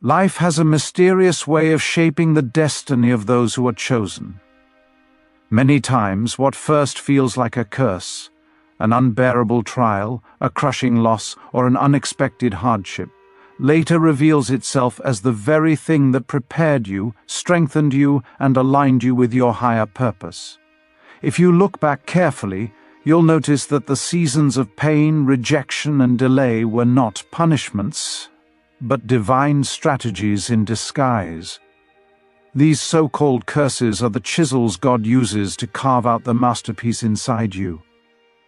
Life has a mysterious way of shaping the destiny of those who are chosen. Many times, what first feels like a curse, an unbearable trial, a crushing loss, or an unexpected hardship, later reveals itself as the very thing that prepared you, strengthened you, and aligned you with your higher purpose. If you look back carefully, you'll notice that the seasons of pain, rejection, and delay were not punishments, but divine strategies in disguise. These so-called curses are the chisels God uses to carve out the masterpiece inside you.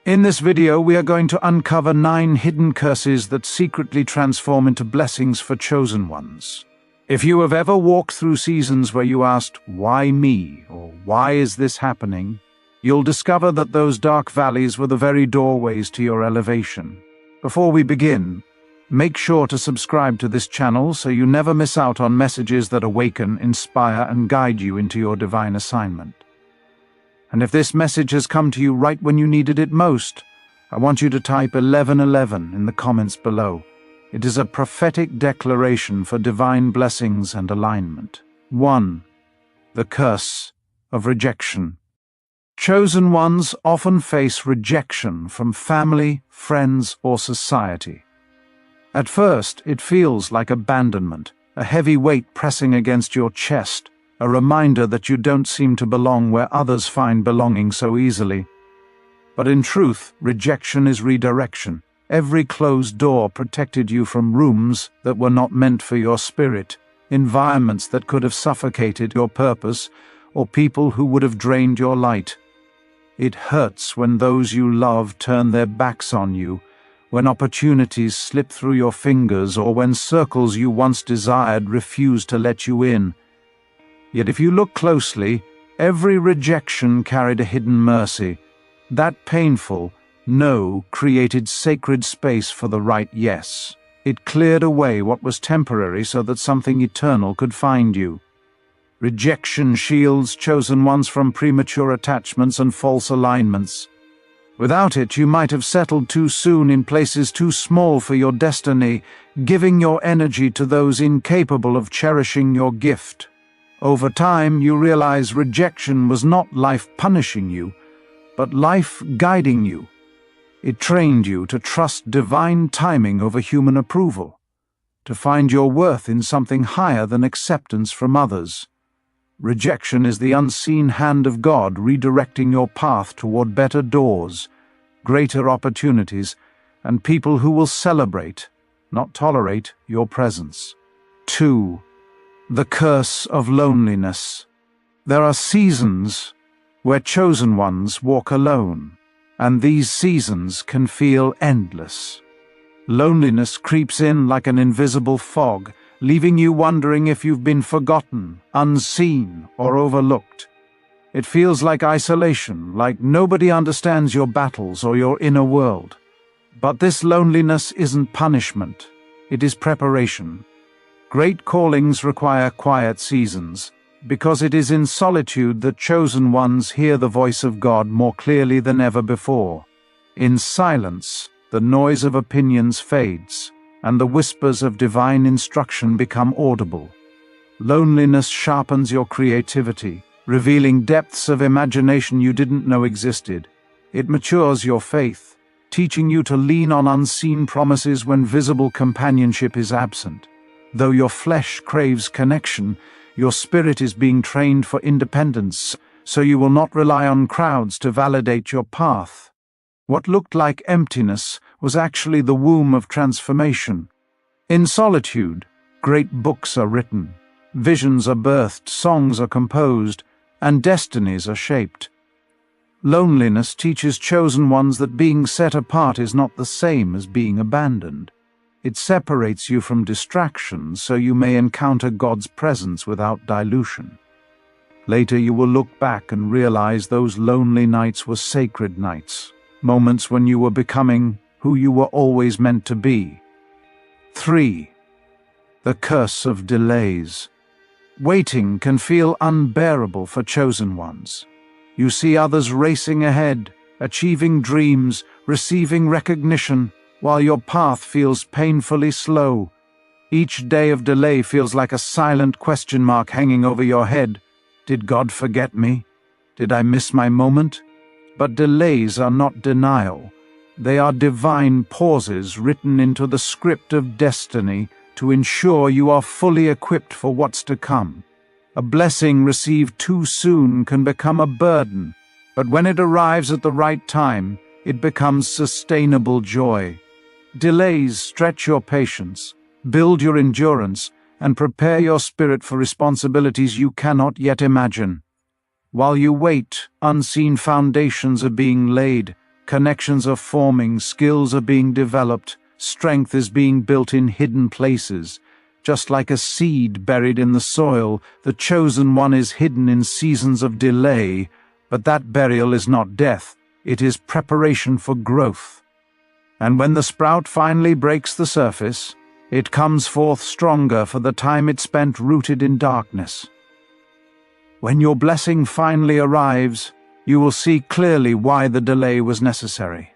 In this video, we are going to uncover 9 hidden curses that secretly transform into blessings for chosen ones. If you have ever walked through seasons where you asked, "Why me?" or "Why is this happening?" you'll discover that those dark valleys were the very doorways to your elevation. Before we begin, make sure to subscribe to this channel so you never miss out on messages that awaken, inspire, and guide you into your divine assignment. And if this message has come to you right when you needed it most, I want you to type 1111 in the comments below. It is a prophetic declaration for divine blessings and alignment. 1. The curse of rejection. Chosen ones often face rejection from family, friends, or society. At first, it feels like abandonment, a heavy weight pressing against your chest, a reminder that you don't seem to belong where others find belonging so easily. But in truth, rejection is redirection. Every closed door protected you from rooms that were not meant for your spirit, environments that could have suffocated your purpose, or people who would have drained your light. It hurts when those you love turn their backs on you, when opportunities slip through your fingers, or when circles you once desired refuse to let you in. Yet if you look closely, every rejection carried a hidden mercy. That painful no created sacred space for the right yes. It cleared away what was temporary so that something eternal could find you. Rejection shields chosen ones from premature attachments and false alignments. Without it, you might have settled too soon in places too small for your destiny, giving your energy to those incapable of cherishing your gift. Over time, you realize rejection was not life punishing you, but life guiding you. It trained you to trust divine timing over human approval, to find your worth in something higher than acceptance from others. Rejection is the unseen hand of God redirecting your path toward better doors, greater opportunities, and people who will celebrate, not tolerate, your presence. 2. The curse of loneliness. There are seasons where chosen ones walk alone, and these seasons can feel endless. Loneliness creeps in like an invisible fog, leaving you wondering if you've been forgotten, unseen, or overlooked. It feels like isolation, like nobody understands your battles or your inner world. But this loneliness isn't punishment, it is preparation. Great callings require quiet seasons, because it is in solitude that chosen ones hear the voice of God more clearly than ever before. In silence, the noise of opinions fades, and the whispers of divine instruction become audible. Loneliness sharpens your creativity, revealing depths of imagination you didn't know existed. It matures your faith, teaching you to lean on unseen promises when visible companionship is absent. Though your flesh craves connection, your spirit is being trained for independence, so you will not rely on crowds to validate your path. What looked like emptiness was actually the womb of transformation. In solitude, great books are written, visions are birthed, songs are composed, and destinies are shaped. Loneliness teaches chosen ones that being set apart is not the same as being abandoned. It separates you from distractions so you may encounter God's presence without dilution. Later you will look back and realize those lonely nights were sacred nights, moments when you were becoming who you were always meant to be. 3. The curse of delays. Waiting can feel unbearable for chosen ones. You see others racing ahead, achieving dreams, receiving recognition, while your path feels painfully slow. Each day of delay feels like a silent question mark hanging over your head. Did God forget me? Did I miss my moment? But delays are not denial. They are divine pauses written into the script of destiny to ensure you are fully equipped for what's to come. A blessing received too soon can become a burden, but when it arrives at the right time, it becomes sustainable joy. Delays stretch your patience, build your endurance, and prepare your spirit for responsibilities you cannot yet imagine. While you wait, unseen foundations are being laid, connections are forming, skills are being developed, strength is being built in hidden places. Just like a seed buried in the soil, the chosen one is hidden in seasons of delay, but that burial is not death, it is preparation for growth. And when the sprout finally breaks the surface, it comes forth stronger for the time it spent rooted in darkness. When your blessing finally arrives, you will see clearly why the delay was necessary.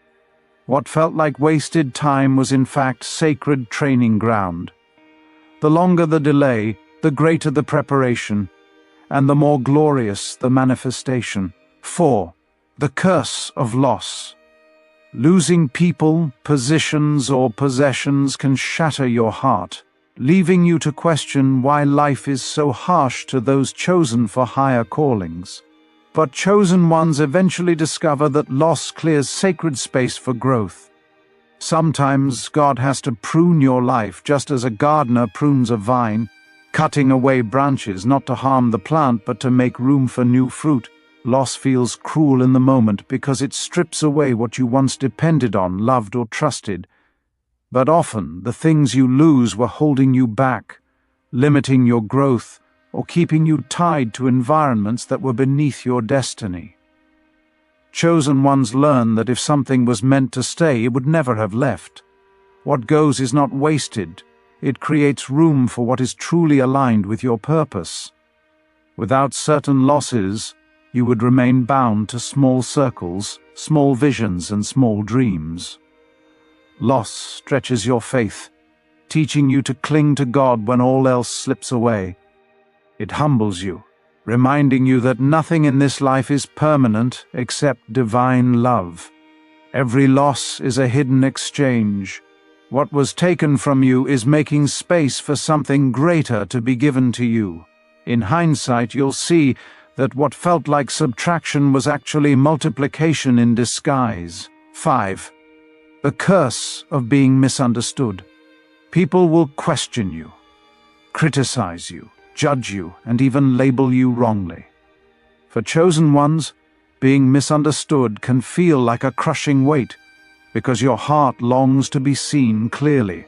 What felt like wasted time was in fact sacred training ground. The longer the delay, the greater the preparation, and the more glorious the manifestation. 4. The curse of loss. Losing people, positions, or possessions can shatter your heart, leaving you to question why life is so harsh to those chosen for higher callings. But chosen ones eventually discover that loss clears sacred space for growth. Sometimes God has to prune your life just as a gardener prunes a vine, cutting away branches not to harm the plant but to make room for new fruit. Loss feels cruel in the moment because it strips away what you once depended on, loved, or trusted. But often the things you lose were holding you back, limiting your growth, or keeping you tied to environments that were beneath your destiny. Chosen ones learn that if something was meant to stay, it would never have left. What goes is not wasted. It creates room for what is truly aligned with your purpose. Without certain losses, you would remain bound to small circles, small visions, and small dreams. Loss stretches your faith, teaching you to cling to God when all else slips away. It humbles you, reminding you that nothing in this life is permanent except divine love. Every loss is a hidden exchange. What was taken from you is making space for something greater to be given to you. In hindsight, you'll see that what felt like subtraction was actually multiplication in disguise. 5. The curse of being misunderstood. People will question you, criticize you, judge you, and even label you wrongly. For chosen ones, being misunderstood can feel like a crushing weight, because your heart longs to be seen clearly.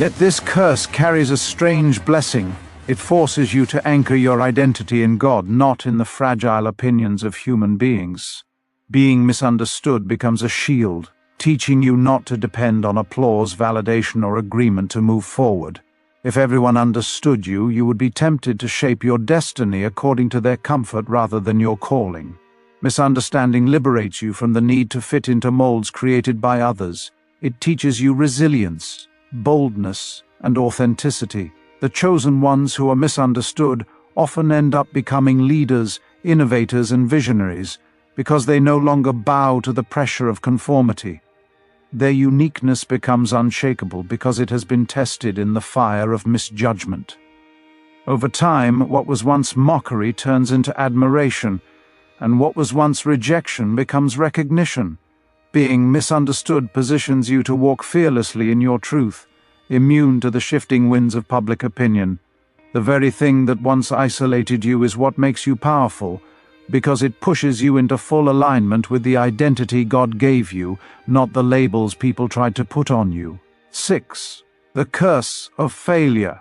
Yet this curse carries a strange blessing. It forces you to anchor your identity in God, not in the fragile opinions of human beings. Being misunderstood becomes a shield, teaching you not to depend on applause, validation, or agreement to move forward. If everyone understood you, you would be tempted to shape your destiny according to their comfort rather than your calling. Misunderstanding liberates you from the need to fit into molds created by others. It teaches you resilience, boldness, and authenticity. The chosen ones who are misunderstood often end up becoming leaders, innovators, and visionaries because they no longer bow to the pressure of conformity. Their uniqueness becomes unshakable because it has been tested in the fire of misjudgment. Over time, what was once mockery turns into admiration, and what was once rejection becomes recognition. Being misunderstood positions you to walk fearlessly in your truth, immune to the shifting winds of public opinion. The very thing that once isolated you is what makes you powerful, because it pushes you into full alignment with the identity God gave you, not the labels people tried to put on you. 6. The curse of failure.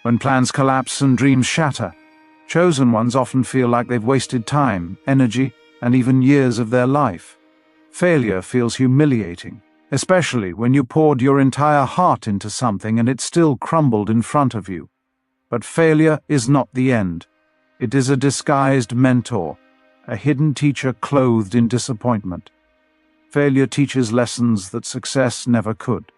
When plans collapse and dreams shatter, chosen ones often feel like they've wasted time, energy, and even years of their life. Failure feels humiliating, especially when you poured your entire heart into something and it still crumbled in front of you. But failure is not the end. It is a disguised mentor, a hidden teacher clothed in disappointment. Failure teaches lessons that success never could.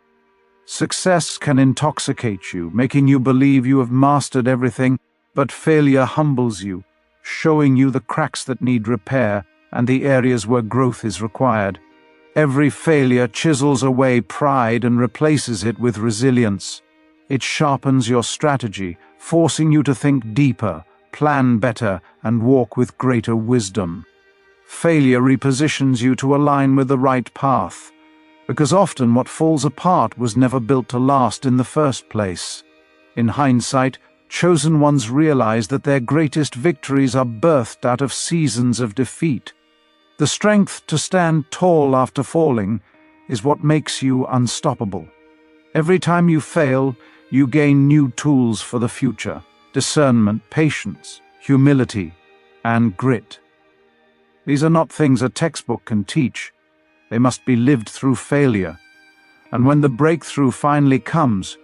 Success can intoxicate you, making you believe you have mastered everything, but failure humbles you, showing you the cracks that need repair and the areas where growth is required. Every failure chisels away pride and replaces it with resilience. It sharpens your strategy, forcing you to think deeper, plan better, and walk with greater wisdom. Failure repositions you to align with the right path, because often what falls apart was never built to last in the first place. In hindsight, chosen ones realize that their greatest victories are birthed out of seasons of defeat. The strength to stand tall after falling is what makes you unstoppable. Every time you fail, you gain new tools for the future: discernment, patience, humility, and grit. These are not things a textbook can teach. They must be lived through failure. And when the breakthrough finally comes,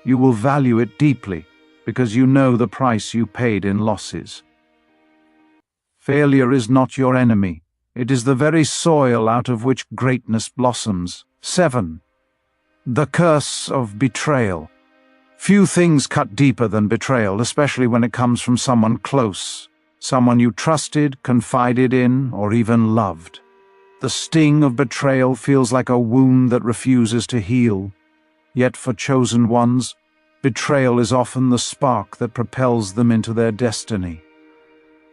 you will value it deeply because you know the price you paid in losses. Failure is not your enemy. It is the very soil out of which greatness blossoms. 7. The curse of betrayal. Few things cut deeper than betrayal, especially when it comes from someone close, someone you trusted, confided in, or even loved. The sting of betrayal feels like a wound that refuses to heal. Yet for chosen ones, betrayal is often the spark that propels them into their destiny.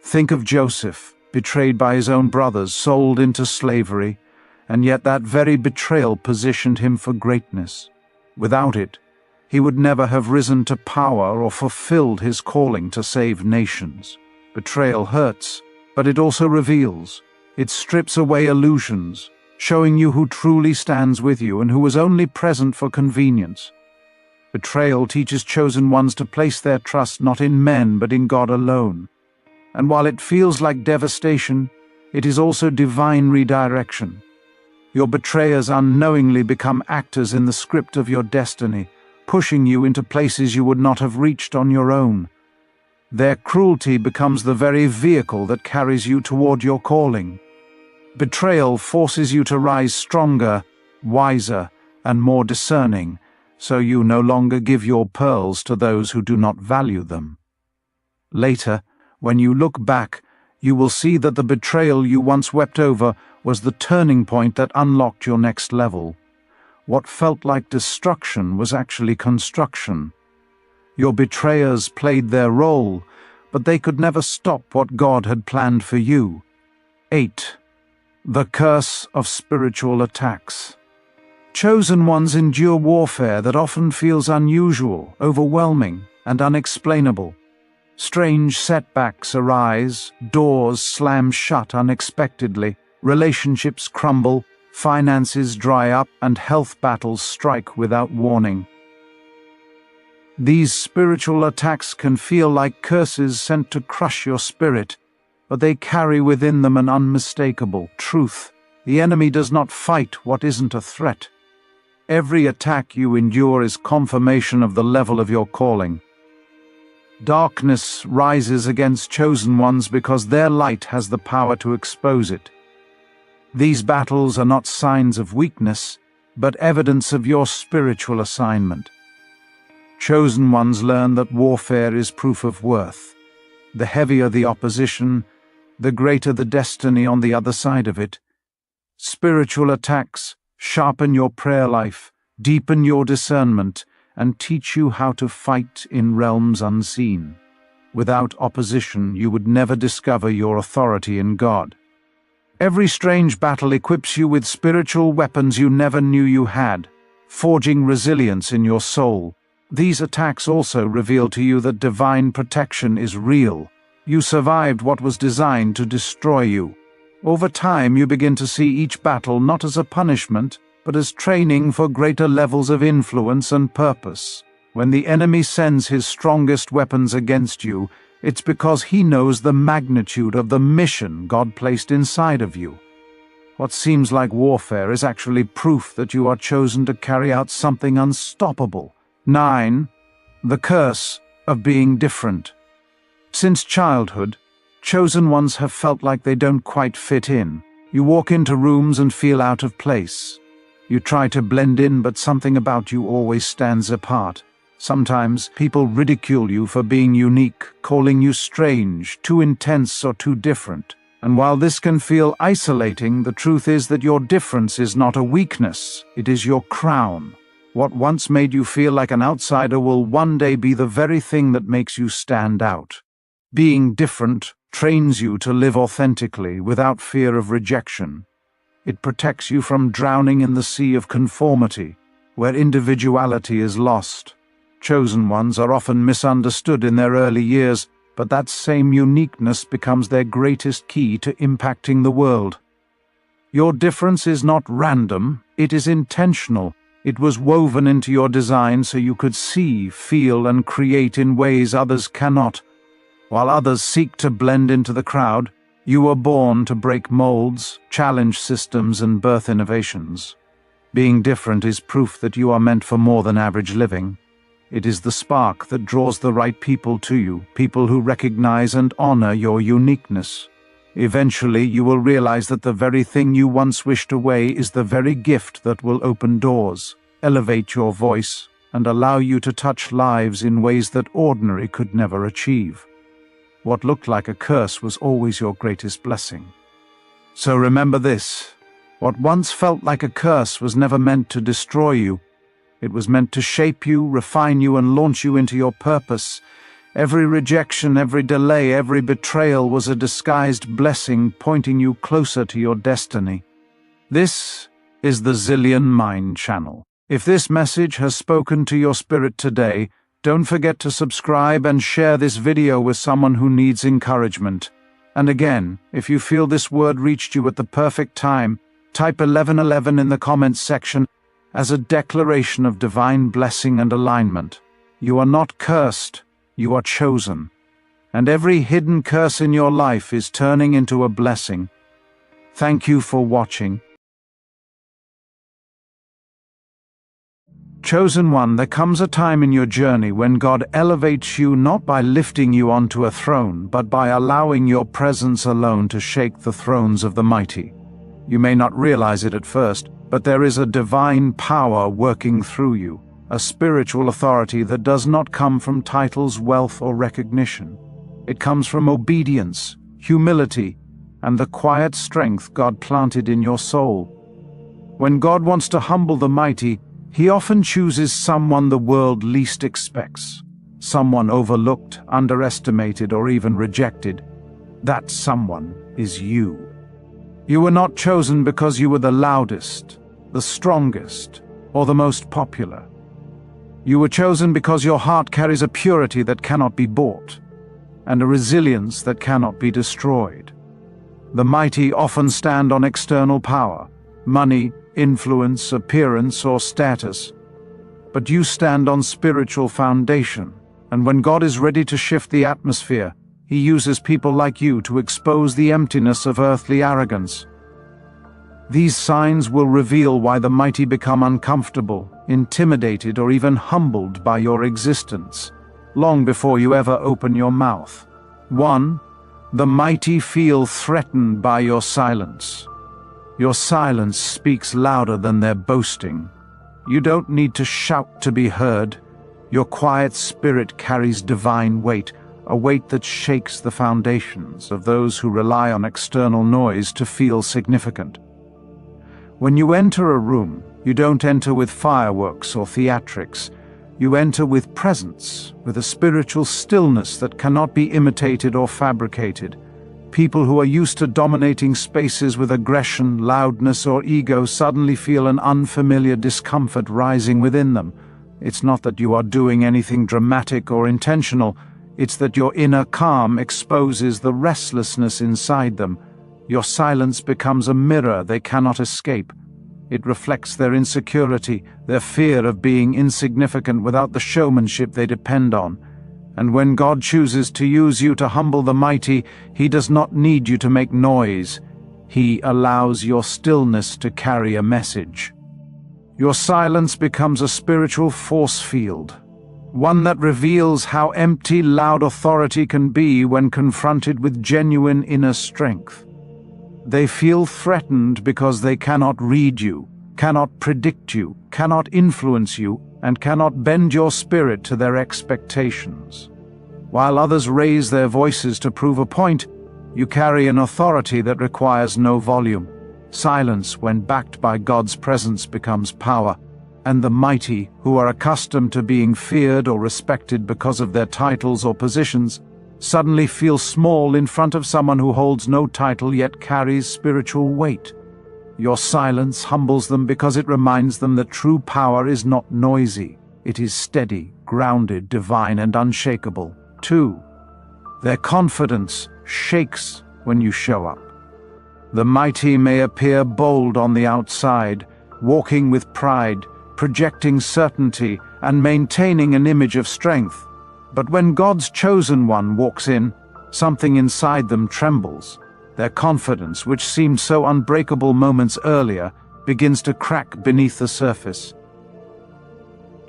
Think of Joseph, betrayed by his own brothers, sold into slavery, and yet that very betrayal positioned him for greatness. Without it, he would never have risen to power or fulfilled his calling to save nations. Betrayal hurts, but it also reveals. It strips away illusions, showing you who truly stands with you and who was only present for convenience. Betrayal teaches chosen ones to place their trust not in men but in God alone. And while it feels like devastation, it is also divine redirection. Your betrayers unknowingly become actors in the script of your destiny, pushing you into places you would not have reached on your own. Their cruelty becomes the very vehicle that carries you toward your calling. Betrayal forces you to rise stronger, wiser, and more discerning, so you no longer give your pearls to those who do not value them. Later, when you look back, you will see that the betrayal you once wept over was the turning point that unlocked your next level. What felt like destruction was actually construction. Your betrayers played their role, but they could never stop what God had planned for you. 8. The curse of spiritual attacks. Chosen ones endure warfare that often feels unusual, overwhelming, and unexplainable. Strange setbacks arise, doors slam shut unexpectedly, relationships crumble, finances dry up, and health battles strike without warning. These spiritual attacks can feel like curses sent to crush your spirit, but they carry within them an unmistakable truth. The enemy does not fight what isn't a threat. Every attack you endure is confirmation of the level of your calling. Darkness rises against chosen ones because their light has the power to expose it. These battles are not signs of weakness, but evidence of your spiritual assignment. Chosen ones learn that warfare is proof of worth. The heavier the opposition, the greater the destiny on the other side of it. Spiritual attacks sharpen your prayer life, deepen your discernment, and teach you how to fight in realms unseen. Without opposition, you would never discover your authority in God. Every strange battle equips you with spiritual weapons you never knew you had, forging resilience in your soul. These attacks also reveal to you that divine protection is real. You survived what was designed to destroy you. Over time, you begin to see each battle not as a punishment, but as training for greater levels of influence and purpose. When the enemy sends his strongest weapons against you, it's because he knows the magnitude of the mission God placed inside of you. What seems like warfare is actually proof that you are chosen to carry out something unstoppable. 9. The curse of being different. Since childhood, chosen ones have felt like they don't quite fit in. You walk into rooms and feel out of place. You try to blend in, but something about you always stands apart. Sometimes people ridicule you for being unique, calling you strange, too intense, or too different. And while this can feel isolating, the truth is that your difference is not a weakness, it is your crown. What once made you feel like an outsider will one day be the very thing that makes you stand out. Being different trains you to live authentically, without fear of rejection. It protects you from drowning in the sea of conformity, where individuality is lost. Chosen ones are often misunderstood in their early years, but that same uniqueness becomes their greatest key to impacting the world. Your difference is not random, it is intentional. It was woven into your design so you could see, feel, and create in ways others cannot. While others seek to blend into the crowd, you were born to break molds, challenge systems, and birth innovations. Being different is proof that you are meant for more than average living. It is the spark that draws the right people to you, people who recognize and honor your uniqueness. Eventually, you will realize that the very thing you once wished away is the very gift that will open doors, elevate your voice, and allow you to touch lives in ways that ordinary could never achieve. What looked like a curse was always your greatest blessing. So remember this: what once felt like a curse was never meant to destroy you. It was meant to shape you, refine you, and launch you into your purpose. Every rejection, every delay, every betrayal was a disguised blessing pointing you closer to your destiny. This is the Zillion Mind Channel. If this message has spoken to your spirit today, don't forget to subscribe and share this video with someone who needs encouragement. And again, if you feel this word reached you at the perfect time, type 1111 in the comments section as a declaration of divine blessing and alignment. You are not cursed, you are chosen. And every hidden curse in your life is turning into a blessing. Thank you for watching. Chosen one, there comes a time in your journey when God elevates you not by lifting you onto a throne, but by allowing your presence alone to shake the thrones of the mighty. You may not realize it at first, but there is a divine power working through you, a spiritual authority that does not come from titles, wealth, or recognition. It comes from obedience, humility, and the quiet strength God planted in your soul. When God wants to humble the mighty, He often chooses someone the world least expects, someone overlooked, underestimated, or even rejected. That someone is you. You were not chosen because you were the loudest, the strongest, or the most popular. You were chosen because your heart carries a purity that cannot be bought, and a resilience that cannot be destroyed. The mighty often stand on external power, money, influence, appearance, or status. But you stand on spiritual foundation, and when God is ready to shift the atmosphere, He uses people like you to expose the emptiness of earthly arrogance. These signs will reveal why the mighty become uncomfortable, intimidated, or even humbled by your existence, long before you ever open your mouth. 1. The mighty feel threatened by your silence. Your silence speaks louder than their boasting. You don't need to shout to be heard. Your quiet spirit carries divine weight, a weight that shakes the foundations of those who rely on external noise to feel significant. When you enter a room, you don't enter with fireworks or theatrics. You enter with presence, with a spiritual stillness that cannot be imitated or fabricated. People who are used to dominating spaces with aggression, loudness, or ego suddenly feel an unfamiliar discomfort rising within them. It's not that you are doing anything dramatic or intentional, it's that your inner calm exposes the restlessness inside them. Your silence becomes a mirror they cannot escape. It reflects their insecurity, their fear of being insignificant without the showmanship they depend on. And when God chooses to use you to humble the mighty, He does not need you to make noise. He allows your stillness to carry a message. Your silence becomes a spiritual force field, one that reveals how empty loud authority can be when confronted with genuine inner strength. They feel threatened because they cannot read you, cannot predict you, cannot influence you, and cannot bend your spirit to their expectations. While others raise their voices to prove a point, you carry an authority that requires no volume. Silence, when backed by God's presence, becomes power, and the mighty, who are accustomed to being feared or respected because of their titles or positions, suddenly feel small in front of someone who holds no title yet carries spiritual weight. Your silence humbles them because it reminds them that true power is not noisy. It is steady, grounded, divine, and unshakable. 2. Their confidence shakes when you show up. The mighty may appear bold on the outside, walking with pride, projecting certainty, and maintaining an image of strength. But when God's chosen one walks in, something inside them trembles. Their confidence, which seemed so unbreakable moments earlier, begins to crack beneath the surface.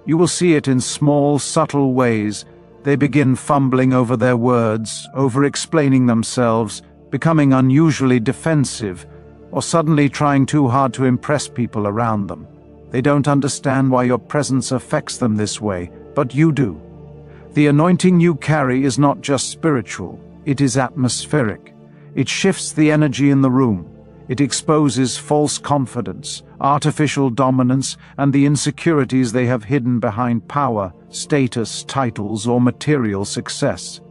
You will see it in small, subtle ways. They begin fumbling over their words, over-explaining themselves, becoming unusually defensive, or suddenly trying too hard to impress people around them. They don't understand why your presence affects them this way, but you do. The anointing you carry is not just spiritual, it is atmospheric. It shifts the energy in the room. It exposes false confidence, artificial dominance, and the insecurities they have hidden behind power, status, titles, or material success.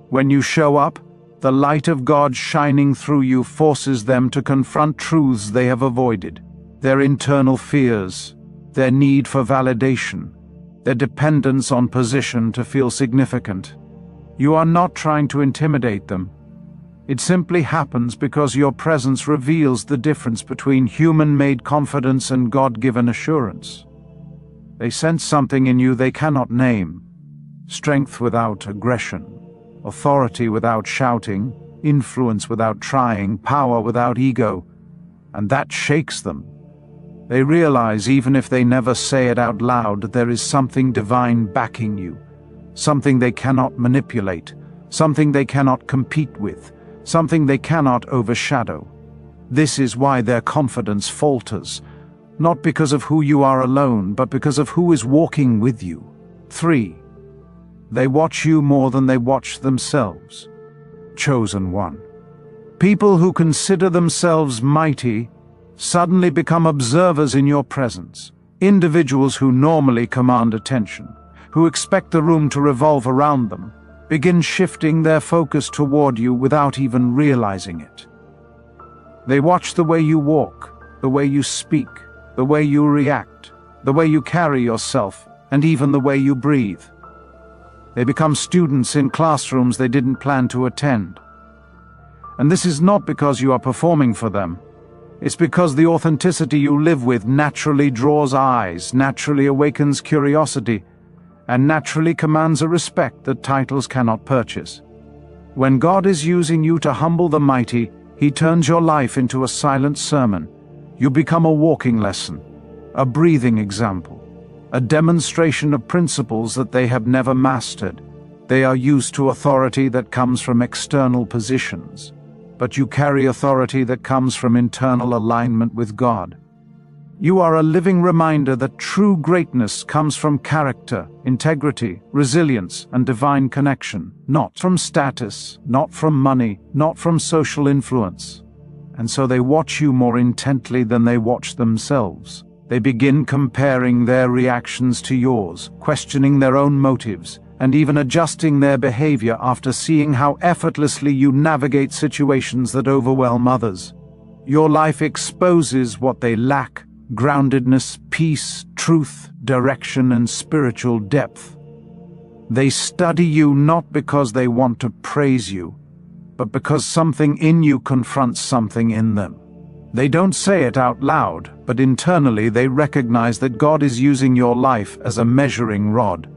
When you show up, the light of God shining through you forces them to confront truths they have avoided, their internal fears, their need for validation, their dependence on position to feel significant. You are not trying to intimidate them. It simply happens because your presence reveals the difference between human-made confidence and God-given assurance. They sense something in you they cannot name: strength without aggression, authority without shouting, influence without trying, power without ego, and that shakes them. They realize, even if they never say it out loud, there is something divine backing you, something they cannot manipulate, something they cannot compete with, something they cannot overshadow. This is why their confidence falters, not because of who you are alone, but because of who is walking with you. 3. They watch you more than they watch themselves. Chosen one. People who consider themselves mighty suddenly become observers in your presence. Individuals who normally command attention, who expect the room to revolve around them, begin shifting their focus toward you without even realizing it. They watch the way you walk, the way you speak, the way you react, the way you carry yourself, and even the way you breathe. They become students in classrooms they didn't plan to attend. And this is not because you are performing for them. It's because the authenticity you live with naturally draws eyes, naturally awakens curiosity, and naturally commands a respect that titles cannot purchase. When God is using you to humble the mighty, He turns your life into a silent sermon. You become a walking lesson, a breathing example, a demonstration of principles that they have never mastered. They are used to authority that comes from external positions, but you carry authority that comes from internal alignment with God. You are a living reminder that true greatness comes from character, integrity, resilience, and divine connection, not from status, not from money, not from social influence. And so they watch you more intently than they watch themselves. They begin comparing their reactions to yours, questioning their own motives, and even adjusting their behavior after seeing how effortlessly you navigate situations that overwhelm others. Your life exposes what they lack: groundedness, peace, truth, direction, and spiritual depth. They study you not because they want to praise you, but because something in you confronts something in them. They don't say it out loud, but internally they recognize that God is using your life as a measuring rod,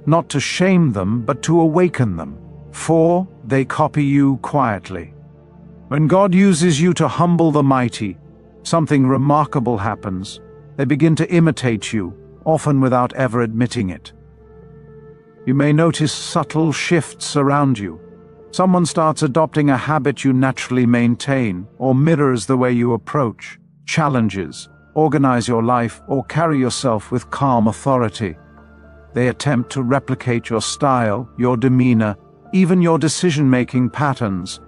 not to shame them, but to awaken them. 4. They copy you quietly. When God uses you to humble the mighty, something remarkable happens. They begin to imitate you, often without ever admitting it. You may notice subtle shifts around you. Someone starts adopting a habit you naturally maintain, or mirrors the way you approach challenges, organize your life, or carry yourself with calm authority. They attempt to replicate your style, your demeanor, even your decision-making patterns,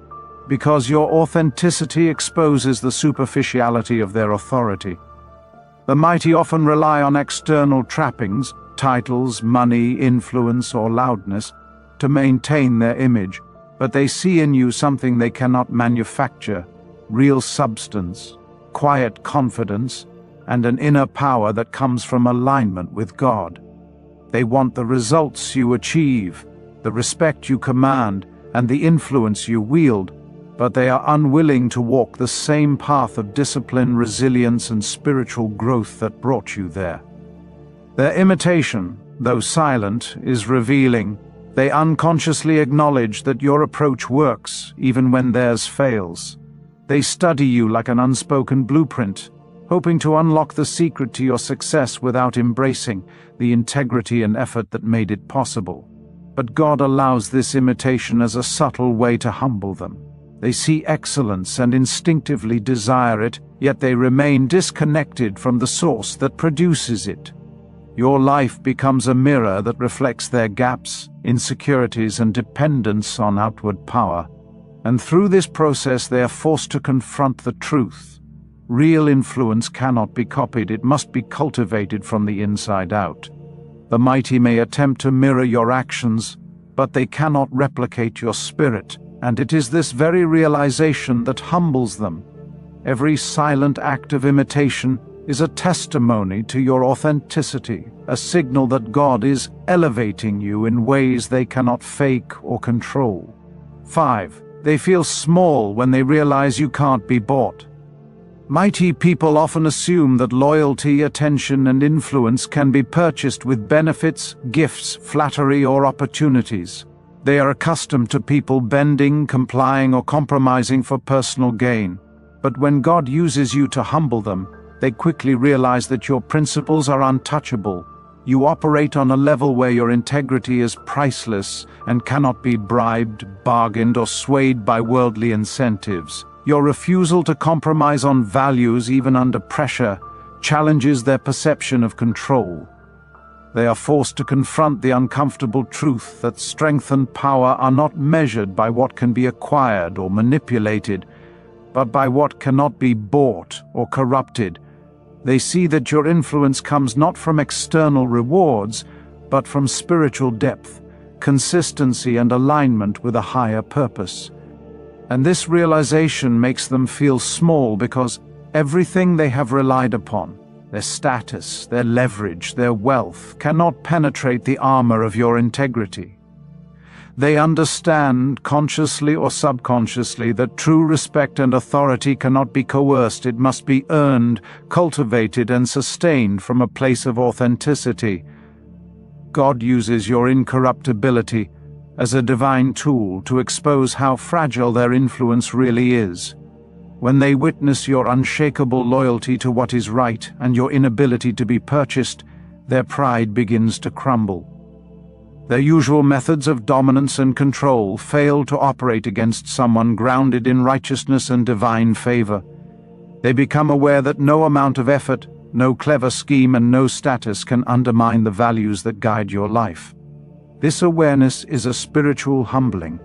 because your authenticity exposes the superficiality of their authority. The mighty often rely on external trappings, titles, money, influence, or loudness, to maintain their image, but they see in you something they cannot manufacture: real substance, quiet confidence, and an inner power that comes from alignment with God. They want the results you achieve, the respect you command, and the influence you wield, but they are unwilling to walk the same path of discipline, resilience, and spiritual growth that brought you there. Their imitation, though silent, is revealing. They unconsciously acknowledge that your approach works, even when theirs fails. They study you like an unspoken blueprint, hoping to unlock the secret to your success without embracing the integrity and effort that made it possible. But God allows this imitation as a subtle way to humble them. They see excellence and instinctively desire it, yet they remain disconnected from the source that produces it. Your life becomes a mirror that reflects their gaps, insecurities, and dependence on outward power. And through this process they are forced to confront the truth. Real influence cannot be copied, it must be cultivated from the inside out. The mighty may attempt to mirror your actions, but they cannot replicate your spirit, and it is this very realization that humbles them. Every silent act of imitation is a testimony to your authenticity, a signal that God is elevating you in ways they cannot fake or control. 5. They feel small when they realize you can't be bought. Mighty people often assume that loyalty, attention, and influence can be purchased with benefits, gifts, flattery, or opportunities. They are accustomed to people bending, complying, or compromising for personal gain. But when God uses you to humble them, they quickly realize that your principles are untouchable. You operate on a level where your integrity is priceless and cannot be bribed, bargained, or swayed by worldly incentives. Your refusal to compromise on values, even under pressure, challenges their perception of control. They are forced to confront the uncomfortable truth that strength and power are not measured by what can be acquired or manipulated, but by what cannot be bought or corrupted. They see that your influence comes not from external rewards, but from spiritual depth, consistency, and alignment with a higher purpose. And this realization makes them feel small because everything they have relied upon, their status, their leverage, their wealth, cannot penetrate the armor of your integrity. They understand, consciously or subconsciously, that true respect and authority cannot be coerced. It must be earned, cultivated, and sustained from a place of authenticity. God uses your incorruptibility as a divine tool to expose how fragile their influence really is. When they witness your unshakable loyalty to what is right and your inability to be purchased, their pride begins to crumble. Their usual methods of dominance and control fail to operate against someone grounded in righteousness and divine favor. They become aware that no amount of effort, no clever scheme, and no status can undermine the values that guide your life. This awareness is a spiritual humbling,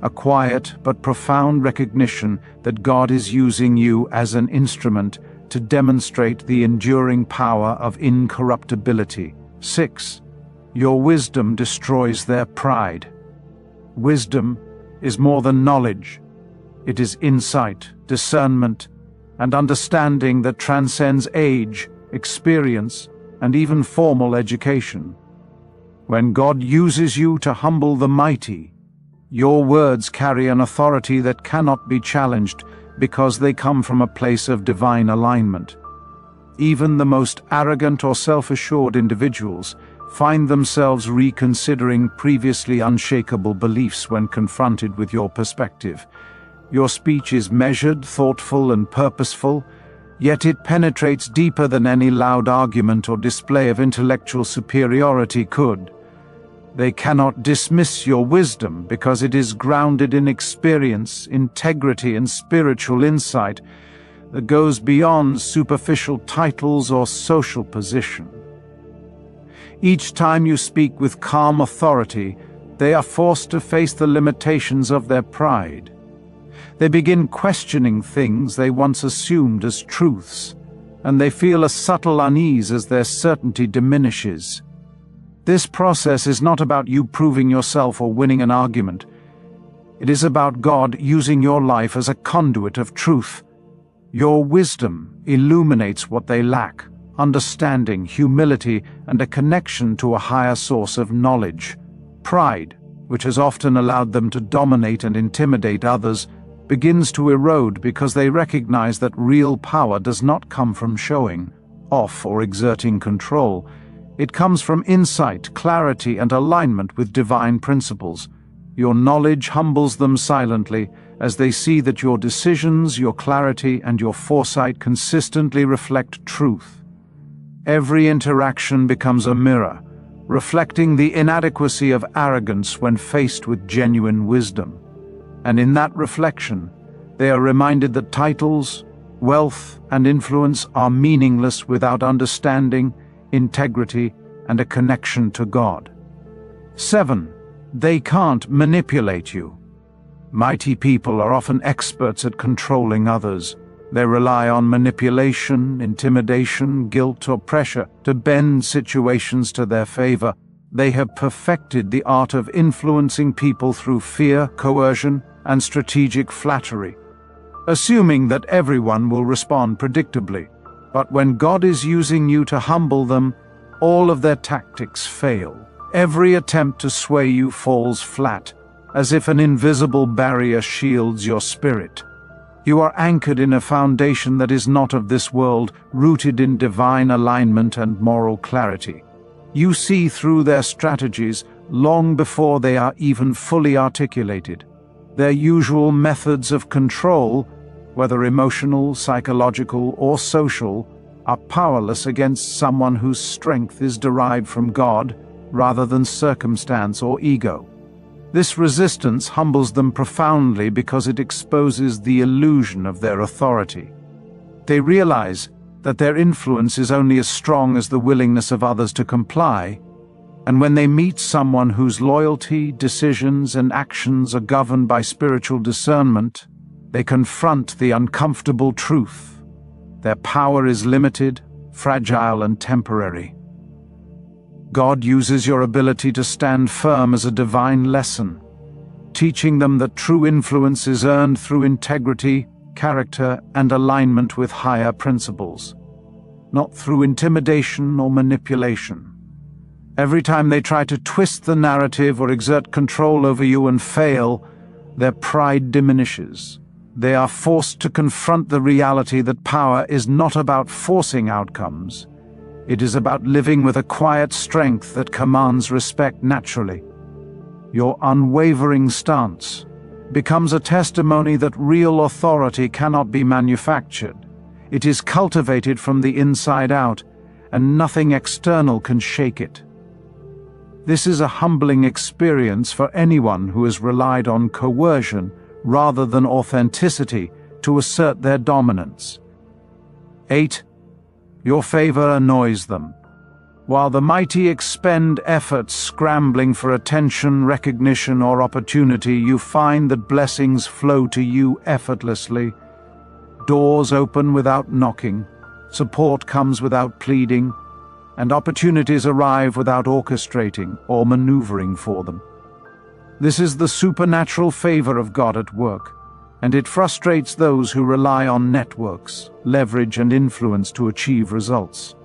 a quiet but profound recognition that God is using you as an instrument to demonstrate the enduring power of incorruptibility. 6. Your wisdom destroys their pride. Wisdom is more than knowledge. It is insight, discernment, and understanding that transcends age, experience, and even formal education. When God uses you to humble the mighty, your words carry an authority that cannot be challenged because they come from a place of divine alignment. Even the most arrogant or self-assured individuals find themselves reconsidering previously unshakable beliefs when confronted with your perspective. Your speech is measured, thoughtful, and purposeful, yet it penetrates deeper than any loud argument or display of intellectual superiority could. They cannot dismiss your wisdom because it is grounded in experience, integrity, and spiritual insight. that goes beyond superficial titles or social position. Each time you speak with calm authority, they are forced to face the limitations of their pride. They begin questioning things they once assumed as truths, and they feel a subtle unease as their certainty diminishes. This process is not about you proving yourself or winning an argument. It is about God using your life as a conduit of truth. Your wisdom illuminates what they lack: understanding, humility, and a connection to a higher source of knowledge. Pride, which has often allowed them to dominate and intimidate others, begins to erode because they recognize that real power does not come from showing off or exerting control. It comes from insight, clarity, and alignment with divine principles. Your knowledge humbles them silently as they see that your decisions, your clarity, and your foresight consistently reflect truth. Every interaction becomes a mirror, reflecting the inadequacy of arrogance when faced with genuine wisdom. And in that reflection, they are reminded that titles, wealth, and influence are meaningless without understanding, integrity, and a connection to God. 7. They can't manipulate you. Mighty people are often experts at controlling others. They rely on manipulation, intimidation, guilt, or pressure to bend situations to their favor. They have perfected the art of influencing people through fear, coercion, and strategic flattery, assuming that everyone will respond predictably. But when God is using you to humble them, all of their tactics fail. Every attempt to sway you falls flat, as if an invisible barrier shields your spirit. You are anchored in a foundation that is not of this world, rooted in divine alignment and moral clarity. You see through their strategies long before they are even fully articulated. Their usual methods of control, whether emotional, psychological, or social, are powerless against someone whose strength is derived from God rather than circumstance or ego. This resistance humbles them profoundly because it exposes the illusion of their authority. They realize that their influence is only as strong as the willingness of others to comply, and when they meet someone whose loyalty, decisions, and actions are governed by spiritual discernment, they confront the uncomfortable truth. Their power is limited, fragile, and temporary. God uses your ability to stand firm as a divine lesson, teaching them that true influence is earned through integrity, character, and alignment with higher principles, not through intimidation or manipulation. Every time they try to twist the narrative or exert control over you and fail, their pride diminishes. They are forced to confront the reality that power is not about forcing outcomes. It is about living with a quiet strength that commands respect naturally. Your unwavering stance becomes a testimony that real authority cannot be manufactured. It is cultivated from the inside out, and nothing external can shake it. This is a humbling experience for anyone who has relied on coercion rather than authenticity to assert their dominance. 8. Your favor annoys them. While the mighty expend efforts scrambling for attention, recognition, or opportunity, you find that blessings flow to you effortlessly. Doors open without knocking, support comes without pleading, and opportunities arrive without orchestrating or maneuvering for them. This is the supernatural favor of God at work, and it frustrates those who rely on networks, leverage, and influence to achieve results.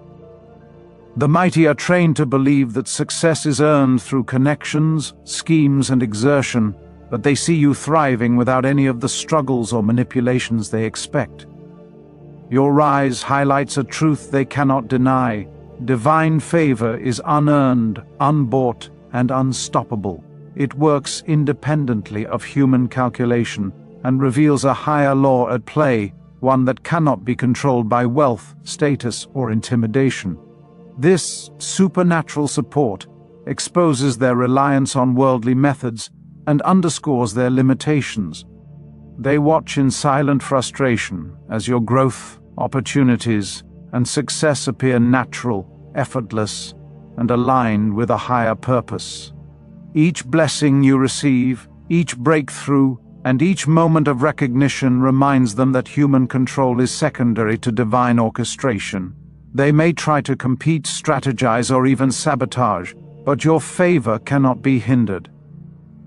The mighty are trained to believe that success is earned through connections, schemes, and exertion, but they see you thriving without any of the struggles or manipulations they expect. Your rise highlights a truth they cannot deny. Divine favor is unearned, unbought, and unstoppable. It works independently of human calculation and reveals a higher law at play, one that cannot be controlled by wealth, status, or intimidation. This supernatural support exposes their reliance on worldly methods and underscores their limitations. They watch in silent frustration as your growth, opportunities, and success appear natural, effortless, and aligned with a higher purpose. Each blessing you receive, each breakthrough, and each moment of recognition reminds them that human control is secondary to divine orchestration. They may try to compete, strategize, or even sabotage, but your favor cannot be hindered.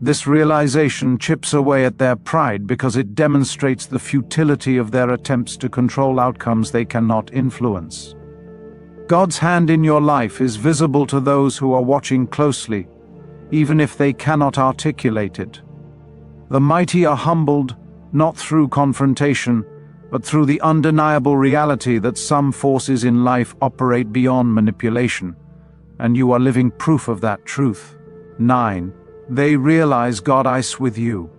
This realization chips away at their pride because it demonstrates the futility of their attempts to control outcomes they cannot influence. God's hand in your life is visible to those who are watching closely, even if they cannot articulate it. The mighty are humbled, not through confrontation, but through the undeniable reality that some forces in life operate beyond manipulation, and you are living proof of that truth. 9. They realize God is with you.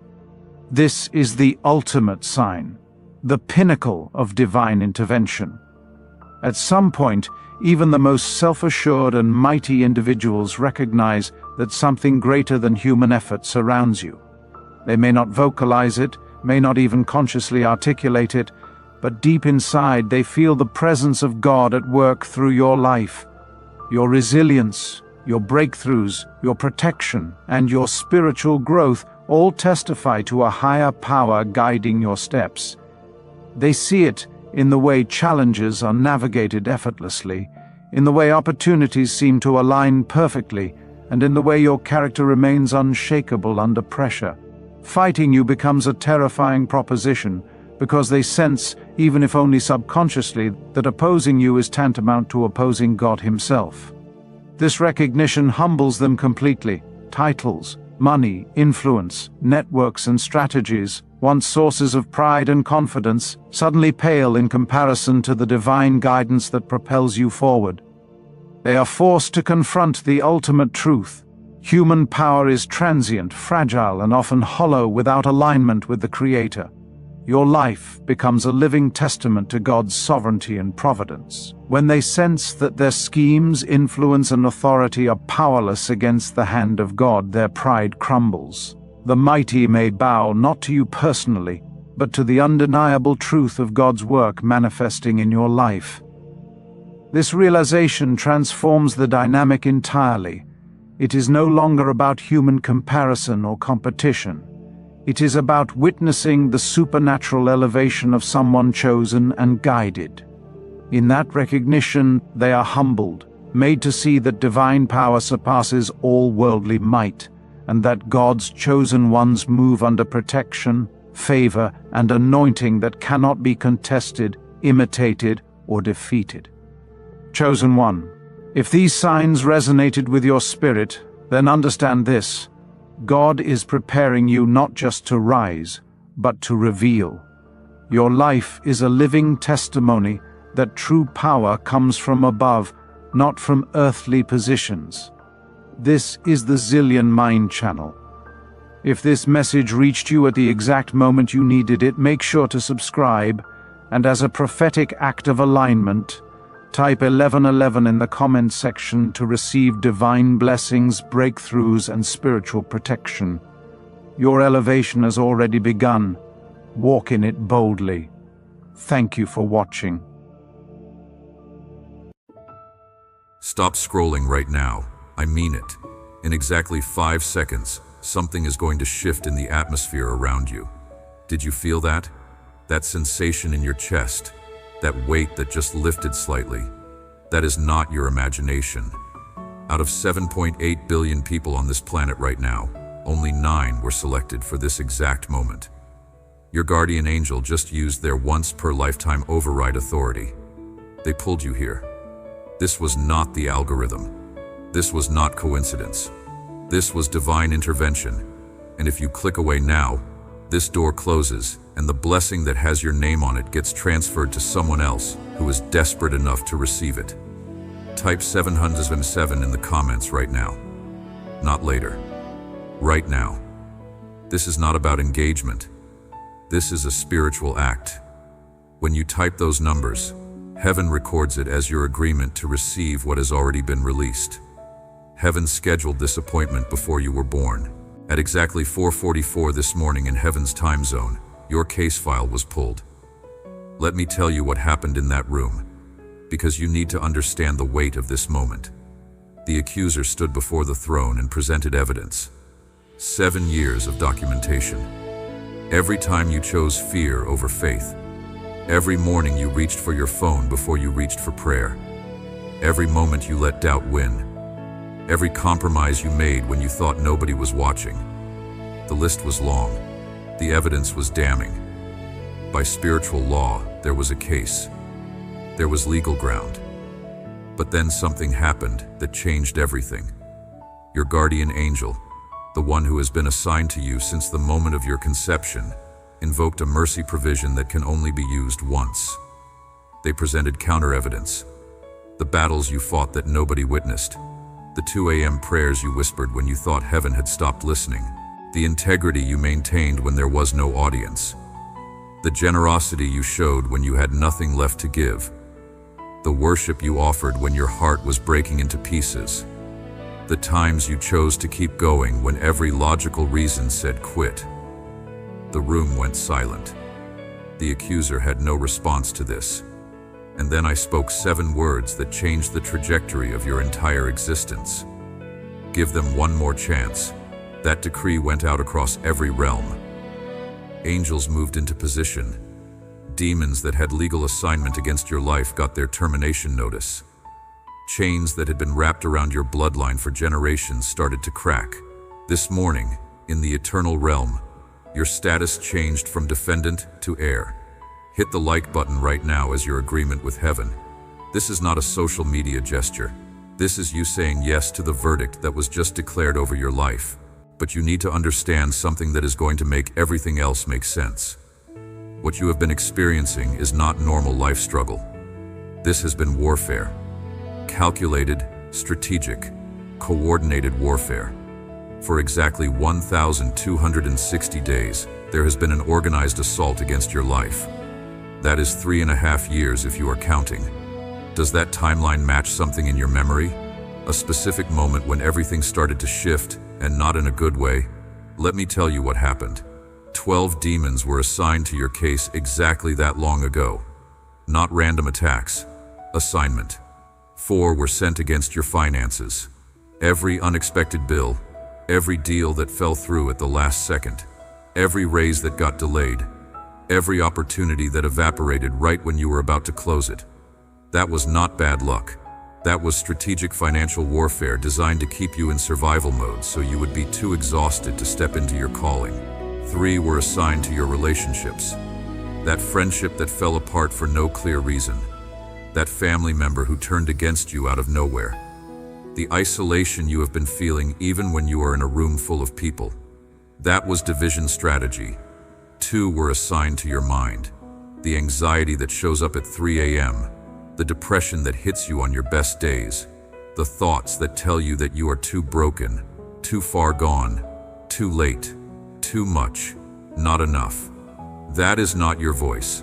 This is the ultimate sign, the pinnacle of divine intervention. At some point, even the most self-assured and mighty individuals recognize that something greater than human effort surrounds you. They may not vocalize it, may not even consciously articulate it, but deep inside they feel the presence of God at work through your life. Your resilience, your breakthroughs, your protection, and your spiritual growth all testify to a higher power guiding your steps. They see it in the way challenges are navigated effortlessly, in the way opportunities seem to align perfectly, and in the way your character remains unshakable under pressure. Fighting you becomes a terrifying proposition, because they sense, even if only subconsciously, that opposing you is tantamount to opposing God Himself. This recognition humbles them completely. Titles, money, influence, networks, and strategies, once sources of pride and confidence, suddenly pale in comparison to the divine guidance that propels you forward. They are forced to confront the ultimate truth. Human power is transient, fragile, and often hollow without alignment with the Creator. Your life becomes a living testament to God's sovereignty and providence. When they sense that their schemes, influence, and authority are powerless against the hand of God, their pride crumbles. The mighty may bow not to you personally, but to the undeniable truth of God's work manifesting in your life. This realization transforms the dynamic entirely. It is no longer about human comparison or competition. It is about witnessing the supernatural elevation of someone chosen and guided. In that recognition, they are humbled, made to see that divine power surpasses all worldly might, and that God's chosen ones move under protection, favor, and anointing that cannot be contested, imitated, or defeated. Chosen one, if these signs resonated with your spirit, then understand this: God is preparing you not just to rise, but to reveal. Your life is a living testimony that true power comes from above, not from earthly positions. This is the Zillion Mind Channel. If this message reached you at the exact moment you needed it, make sure to subscribe, and as a prophetic act of alignment, type 1111 in the comments section to receive divine blessings, breakthroughs, and spiritual protection. Your elevation has already begun. Walk in it boldly. Thank you for watching. Stop scrolling right now. I mean it. In exactly 5 seconds, something is going to shift in the atmosphere around you. Did you feel that? That sensation in your chest? That weight that just lifted slightly? That is not your imagination. Out of 7.8 billion people on this planet right now, only 9 were selected for this exact moment. Your guardian angel just used their once-per-lifetime override authority. They pulled you here. This was not the algorithm. This was not coincidence. This was divine intervention. And if you click away now, this door closes, and the blessing that has your name on it gets transferred to someone else who is desperate enough to receive it. Type 707 in the comments right now. Not later. Right now. This is not about engagement. This is a spiritual act. When you type those numbers, heaven records it as your agreement to receive what has already been released. Heaven scheduled this appointment before you were born. At exactly 4:44 this morning in heaven's time zone, your case file was pulled. Let me tell you what happened in that room, because you need to understand the weight of this moment. The accuser stood before the throne and presented evidence. 7 years of documentation. Every time you chose fear over faith. Every morning you reached for your phone before you reached for prayer. Every moment you let doubt win. Every compromise you made when you thought nobody was watching. The list was long. The evidence was damning. By spiritual law, there was a case. There was legal ground. But then something happened that changed everything. Your guardian angel, the one who has been assigned to you since the moment of your conception, invoked a mercy provision that can only be used once. They presented counter-evidence. The battles you fought that nobody witnessed. The 2 a.m. prayers you whispered when you thought heaven had stopped listening. The integrity you maintained when there was no audience. The generosity you showed when you had nothing left to give. The worship you offered when your heart was breaking into pieces. The times you chose to keep going when every logical reason said quit. The room went silent. The accuser had no response to this. And then I spoke 7 words that changed the trajectory of your entire existence. Give them one more chance. That decree went out across every realm. Angels moved into position. Demons that had legal assignment against your life got their termination notice. Chains that had been wrapped around your bloodline for generations started to crack. This morning, in the eternal realm, your status changed from defendant to heir. Hit the like button right now as your agreement with heaven. This is not a social media gesture. This is you saying yes to the verdict that was just declared over your life. But you need to understand something that is going to make everything else make sense. What you have been experiencing is not normal life struggle. This has been warfare. Calculated, strategic, coordinated warfare. For exactly 1,260 days, there has been an organized assault against your life. That is 3.5 years if you are counting. Does that timeline match something in your memory? A specific moment when everything started to shift, and not in a good way? Let me tell you what happened. 12 demons were assigned to your case exactly that long ago. Not random attacks. Assignment. 4 were sent against your finances. Every unexpected bill, every deal that fell through at the last second, every raise that got delayed, every opportunity that evaporated right when you were about to close it. That was not bad luck. That was strategic financial warfare designed to keep you in survival mode so you would be too exhausted to step into your calling. 3 were assigned to your relationships. That friendship that fell apart for no clear reason. That family member who turned against you out of nowhere. The isolation you have been feeling even when you are in a room full of people. That was division strategy. 2 were assigned to your mind. The anxiety that shows up at 3 a.m. The depression that hits you on your best days. The thoughts that tell you that you are too broken, too far gone, too late, too much, not enough. That is not your voice.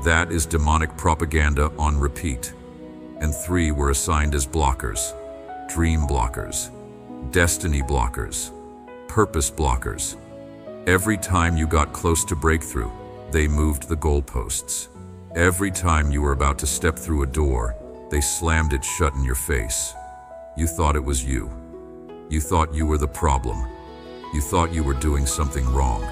That is demonic propaganda on repeat. And 3 were assigned as blockers. Dream blockers. Destiny blockers. Purpose blockers. Every time you got close to breakthrough, they moved the goalposts. Every time you were about to step through a door, they slammed it shut in your face. You thought it was you. You thought you were the problem. You thought you were doing something wrong.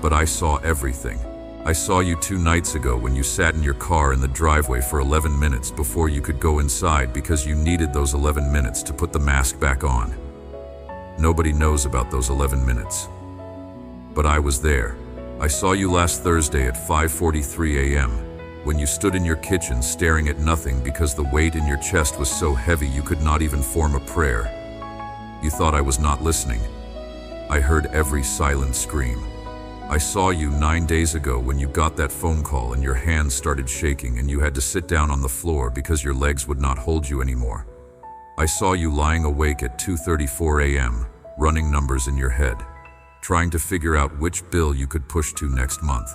But I saw everything. I saw you 2 nights ago when you sat in your car in the driveway for 11 minutes before you could go inside because you needed those 11 minutes to put the mask back on. Nobody knows about those 11 minutes. But I was there. I saw you last Thursday at 5:43 a.m. when you stood in your kitchen staring at nothing because the weight in your chest was so heavy you could not even form a prayer. You thought I was not listening. I heard every silent scream. I saw you 9 days ago when you got that phone call and your hands started shaking and you had to sit down on the floor because your legs would not hold you anymore. I saw you lying awake at 2:34 a.m., running numbers in your head, trying to figure out which bill you could push to next month,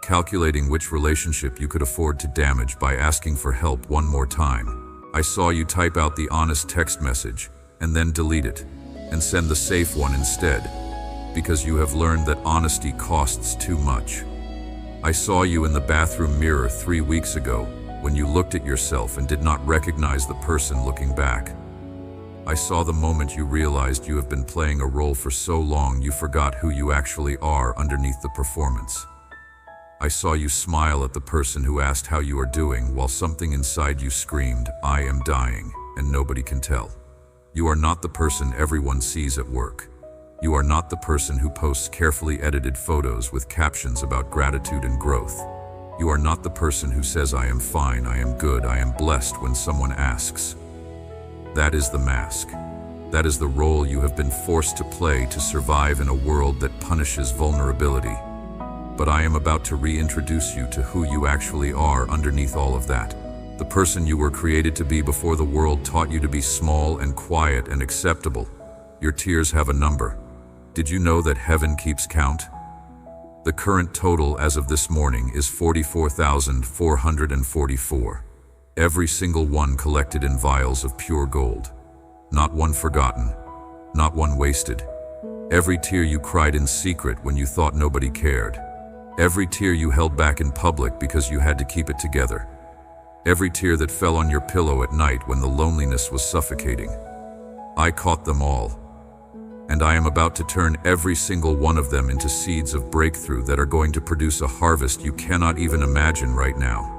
calculating which relationship you could afford to damage by asking for help one more time. I saw you type out the honest text message and then delete it and send the safe one instead, because you have learned that honesty costs too much. I saw you in the bathroom mirror 3 weeks ago when you looked at yourself and did not recognize the person looking back. I saw the moment you realized you have been playing a role for so long you forgot who you actually are underneath the performance. I saw you smile at the person who asked how you are doing while something inside you screamed, "I am dying," and nobody can tell. You are not the person everyone sees at work. You are not the person who posts carefully edited photos with captions about gratitude and growth. You are not the person who says, "I am fine, I am good, I am blessed" when someone asks. That is the mask. That is the role you have been forced to play to survive in a world that punishes vulnerability. But I am about to reintroduce you to who you actually are underneath all of that. The person you were created to be before the world taught you to be small and quiet and acceptable. Your tears have a number. Did you know that heaven keeps count? The current total as of this morning is 44,444. Every single one collected in vials of pure gold. Not one forgotten, not one wasted. Every tear you cried in secret when you thought nobody cared. Every tear you held back in public because you had to keep it together. Every tear that fell on your pillow at night when the loneliness was suffocating. I caught them all. And I am about to turn every single one of them into seeds of breakthrough that are going to produce a harvest you cannot even imagine right now.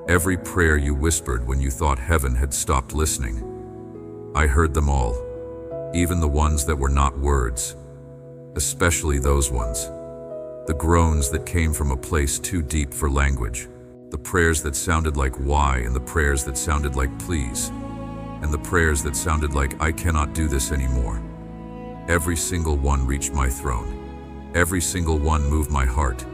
Every prayer you whispered when you thought heaven had stopped listening. I heard them all, even the ones that were not words, especially those ones. The groans that came from a place too deep for language. The prayers that sounded like why, and the prayers that sounded like please, and the prayers that sounded like I cannot do this anymore. Every single one reached my throne. Every single one moved my heart.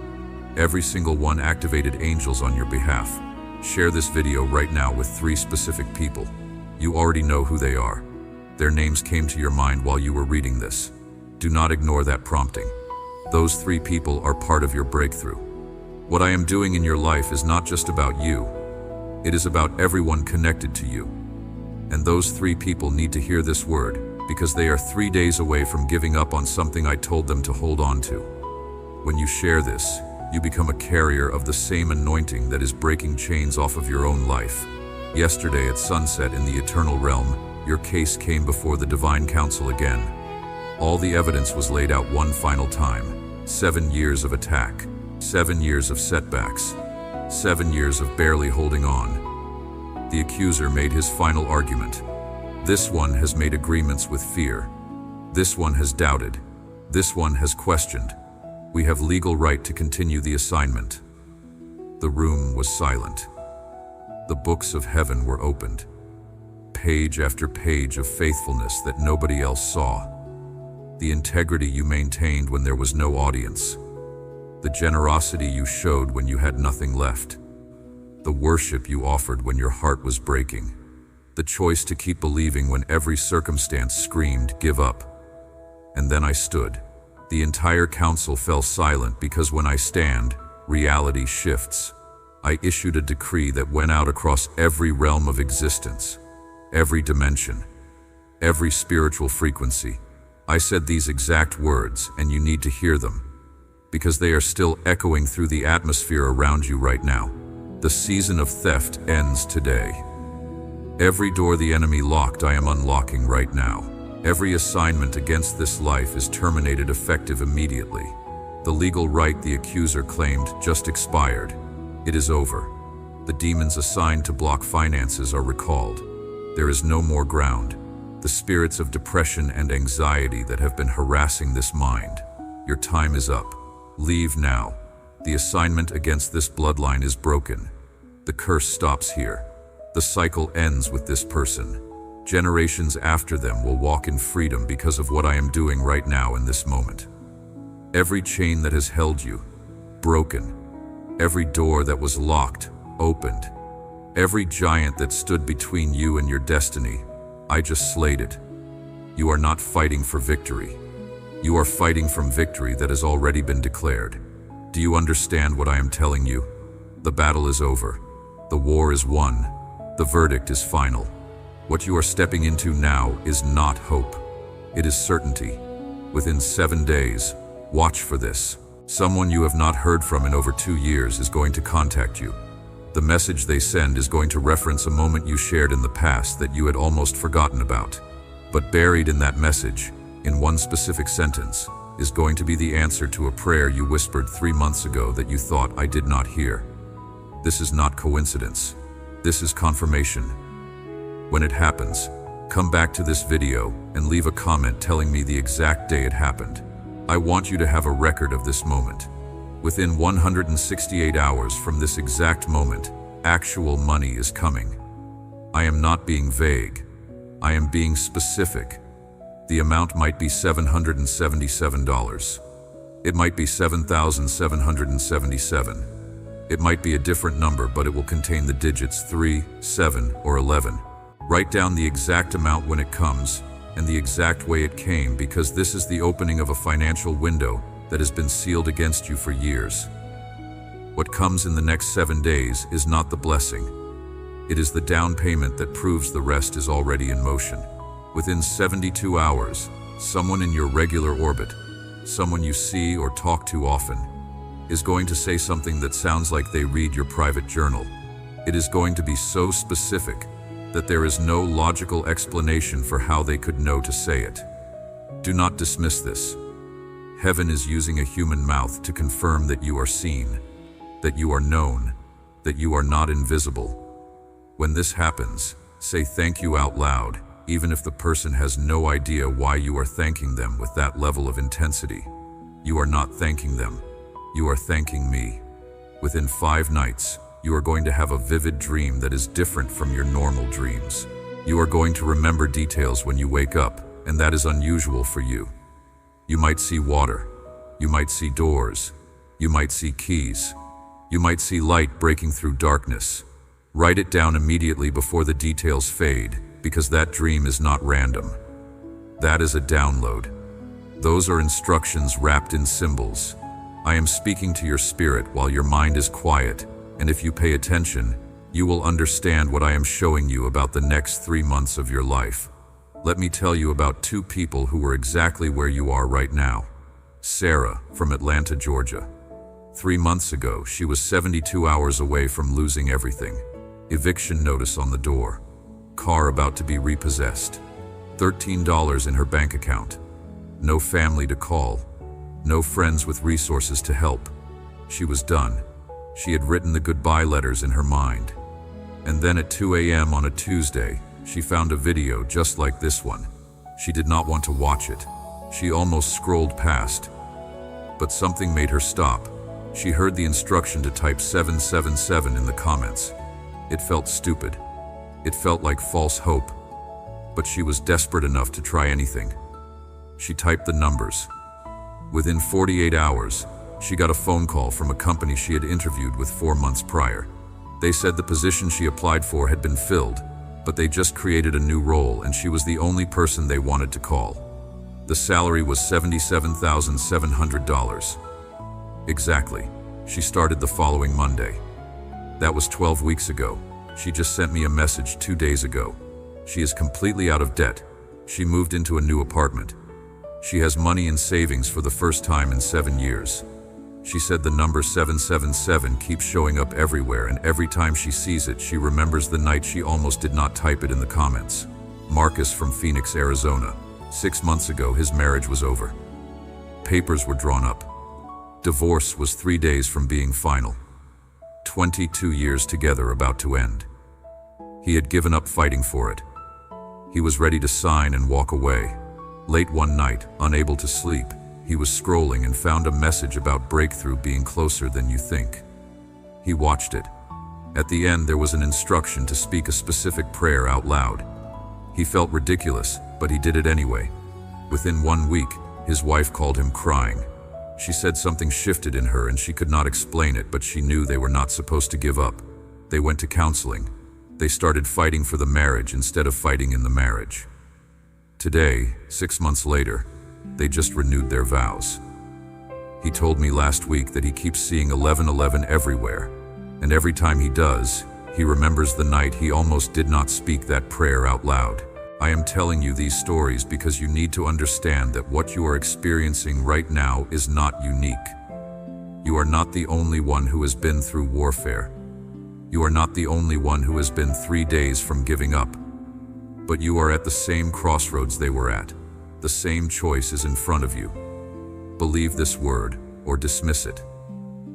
Every single one activated angels on your behalf. Share this video right now with 3 specific people. You already know who they are. Their names came to your mind while you were reading this. Do not ignore that prompting. Those 3 people are part of your breakthrough. What I am doing in your life is not just about you. It is about everyone connected to you. And those 3 people need to hear this word, because they are 3 days away from giving up on something I told them to hold on to. When you share this, you become a carrier of the same anointing that is breaking chains off of your own life. Yesterday at sunset in the eternal realm, your case came before the divine council again. All the evidence was laid out one final time. 7 years of attack, 7 years of setbacks, 7 years of barely holding on. The accuser made his final argument. This one has made agreements with fear. This one has doubted. This one has questioned. We have legal right to continue the assignment. The room was silent. The books of heaven were opened. Page after page of faithfulness that nobody else saw. The integrity you maintained when there was no audience. The generosity you showed when you had nothing left. The worship you offered when your heart was breaking. The choice to keep believing when every circumstance screamed, "Give up." And then I stood. The entire council fell silent because when I stand, reality shifts. I issued a decree that went out across every realm of existence, every dimension, every spiritual frequency. I said these exact words, and you need to hear them, because they are still echoing through the atmosphere around you right now. The season of theft ends today. Every door the enemy locked, I am unlocking right now. Every assignment against this life is terminated effective immediately. The legal right the accuser claimed just expired. It is over. The demons assigned to block finances are recalled. There is no more ground. The spirits of depression and anxiety that have been harassing this mind. Your time is up. Leave now. The assignment against this bloodline is broken. The curse stops here. The cycle ends with this person. Generations after them will walk in freedom because of what I am doing right now in this moment. Every chain that has held you, broken. Every door that was locked, opened. Every giant that stood between you and your destiny, I just slayed it. You are not fighting for victory. You are fighting from victory that has already been declared. Do you understand what I am telling you? The battle is over. The war is won. The verdict is final. What you are stepping into now is not hope. It is certainty. Within 7 days, watch for this. Someone you have not heard from in over 2 years is going to contact you. The message they send is going to reference a moment you shared in the past that you had almost forgotten about. But buried in that message, in one specific sentence, is going to be the answer to a prayer you whispered 3 months ago that you thought I did not hear. This is not coincidence. This is confirmation. When it happens, come back to this video and leave a comment telling me the exact day it happened. I want you to have a record of this moment. Within 168 hours from this exact moment, actual money is coming. I am not being vague. I am being specific. The amount might be $777. It might be $7,777. It might be a different number, but it will contain the digits 3, 7, or 11. Write down the exact amount when it comes and the exact way it came, because this is the opening of a financial window that has been sealed against you for years. What comes in the next 7 days is not the blessing. It is the down payment that proves the rest is already in motion. Within 72 hours, someone in your regular orbit, someone you see or talk to often, is going to say something that sounds like they read your private journal. It is going to be so specific that there is no logical explanation for how they could know to say it. Do not dismiss this. Heaven is using a human mouth to confirm that you are seen, that you are known, that you are not invisible. When this happens, say thank you out loud, even if the person has no idea why you are thanking them with that level of intensity. You are not thanking them. You are thanking me. Within 5 nights, you are going to have a vivid dream that is different from your normal dreams. You are going to remember details when you wake up, and that is unusual for you. You might see water. You might see doors. You might see keys. You might see light breaking through darkness. Write it down immediately before the details fade, because that dream is not random. That is a download. Those are instructions wrapped in symbols. I am speaking to your spirit while your mind is quiet, and if you pay attention, you will understand what I am showing you about the next 3 months of your life. Let me tell you about 2 people who are exactly where you are right now. Sarah, from Atlanta, Georgia. 3 months ago, she was 72 hours away from losing everything. Eviction notice on the door. Car about to be repossessed. $13 in her bank account. No family to call. No friends with resources to help. She was done. She had written the goodbye letters in her mind. And then at 2 a.m. on a Tuesday, she found a video just like this one. She did not want to watch it. She almost scrolled past. But something made her stop. She heard the instruction to type 777 in the comments. It felt stupid. It felt like false hope. But she was desperate enough to try anything. She typed the numbers. Within 48 hours, she got a phone call from a company she had interviewed with 4 months prior. They said the position she applied for had been filled, but they just created a new role and she was the only person they wanted to call. The salary was $77,700. Exactly. She started the following Monday. That was 12 weeks ago. She just sent me a message 2 days ago. She is completely out of debt. She moved into a new apartment. She has money in savings for the first time in 7 years. She said the number 777 keeps showing up everywhere, and every time she sees it, she remembers the night she almost did not type it in the comments. Marcus from Phoenix, Arizona. 6 months ago, his marriage was over. Papers were drawn up. Divorce was 3 days from being final. 22 years together about to end. He had given up fighting for it. He was ready to sign and walk away. Late one night, unable to sleep, he was scrolling and found a message about breakthrough being closer than you think. He watched it. At the end, there was an instruction to speak a specific prayer out loud. He felt ridiculous, but he did it anyway. Within 1 week, his wife called him crying. She said something shifted in her and she could not explain it, but she knew they were not supposed to give up. They went to counseling. They started fighting for the marriage instead of fighting in the marriage. Today, 6 months later, they just renewed their vows. He told me last week that he keeps seeing 1111 everywhere, and every time he does, he remembers the night he almost did not speak that prayer out loud. I am telling you these stories because you need to understand that what you are experiencing right now is not unique. You are not the only one who has been through warfare. You are not the only one who has been 3 days from giving up. But you are at the same crossroads they were at. The same choice is in front of you. Believe this word or dismiss it.